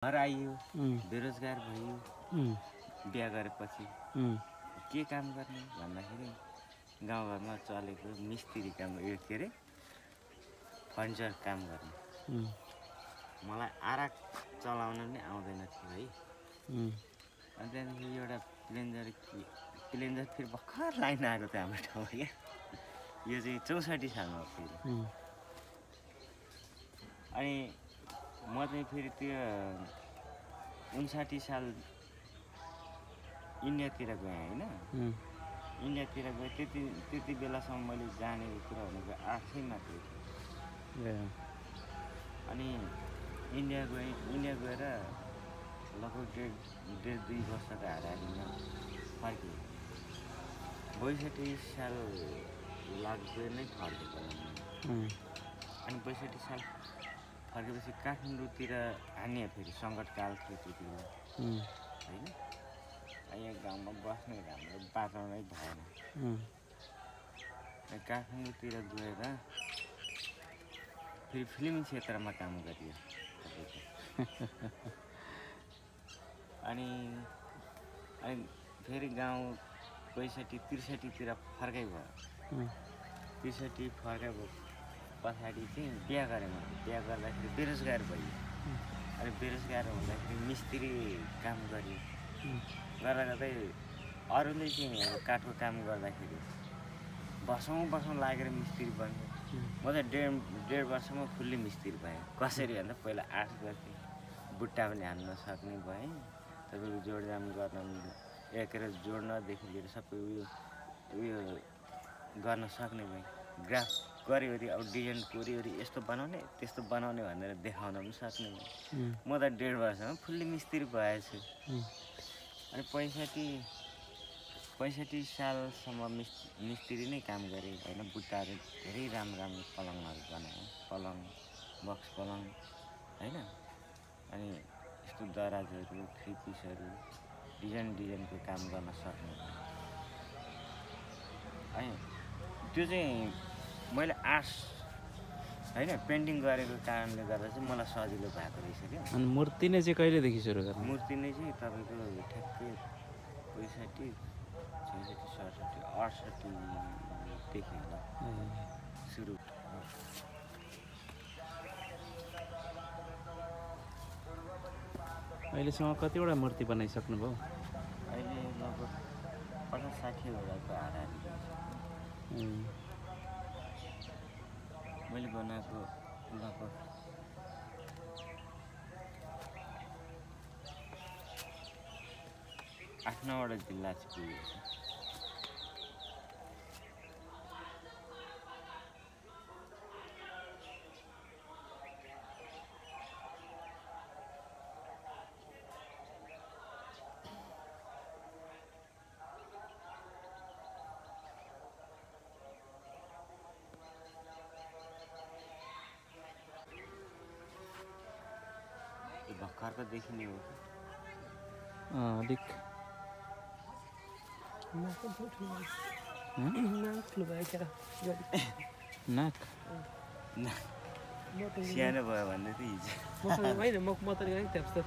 घर आइयो, बेरोजगार भइयो, बिहा गरेपछि के काम गर्ने भन्दाखेरि गाउँघरमा चलेको मिस्त्री काम, के अरे फर्निचर काम गर्ने। मलाई आराक चलाउन पनि आउँदैन थियो है। अनि त्यहाँदेखि एउटा प्लेन्जर फेरि भर्खर लाइन आएको थियो हाम्रो ठाउँमा क्या। यो चाहिँ 64 सालमा फेरि। अनि म चाहिँ फेरि त्यो 59 साल इन्डियातिर गएँ होइन। इन्डियातिर गएँ, त्यति बेलासम्म मैले जानेको कुरा भनेको आर्ट्सै मात्रै थियो। अनि इन्डिया गएर लगभग डेढ 2 वर्षको हाराहारीमा फर्केँ। 62 साल लाग्दै नै फर्केको। अनि 62 साल फर्केपछि काठमाडौँतिर हान्यो, फेरि सङ्कटकाल थियो त्यति बेला होइन। यहाँ गाउँमा बस्ने हाम्रो वातावरणै भएन। काठमाडौँतिर गएर फेरि फिल्म क्षेत्रमा काम गरियो तपाईँको। अनि फेरि गाउँ 65-63तिर फर्काइ भयो। 63 फर्काइ भयो पछाडि चाहिँ बिहा गरेँ। मैले बिहा गर्दाखेरि बेरोजगार भइयो। अनि बेरोजगार हुँदाखेरि मिस्त्री काम गरेँ। गर्दै अरूले चाहिँ काठको काम गर्दाखेरि बसौँ लागेर मिस्त्री बन्यो। म चाहिँ डेढ वर्षमा फुल्ली मिस्त्री भएँ। कसरी भन्दा पहिला आर्ट्स गर्थेँ, बुट्टा पनि हान्न सक्ने भएँ। तपाईँको जोडजाम गर्न, जोड्नदेखि लिएर सबै उयो गर्न सक्ने भएँ। ग्राफ गरिवरी अब डिजाइन कोरिवरी यस्तो बनाउने त्यस्तो बनाउने भनेर देखाउन पनि सक्ने भएँ। म त डेढ वर्षमा फुल्ली मिस्त्री भएछु। अनि 65 सालसम्म मिस्त्री नै काम गरेँ होइन। बुट्टाहरू धेरै राम्रो पलङहरू बनाएँ, पलङ बक्स पलङ होइन। अनि यस्तो दराजहरू, 3 पिसहरू डिजाइनको काम गर्न सक्ने। अनि त्यो चाहिँ मैले आर्ट्स होइन पेन्टिङ गरेको कारणले गर्दा चाहिँ मलाई सजिलो भएको रहेछ क्या। अनि मूर्ति नै चाहिँ कहिलेदेखि सुरु गर्नु? मूर्ति नै चाहिँ तपाईँको ठ्याक्कै 65, 66, 67, 68देखि होला सुरु। अहिलेसम्म कतिवटा मूर्ति बनाइसक्नुभयो? अहिले लगभग 50-60 वटाको हाराहारी मैले बनाएको लगभग 8-9 वटा जिल्ला चाहिँ पुगेको छ। भर्खरको देखिने हो अलिक नाक सानो भयो भन्दै थियो हिजो। म त त्यस्तो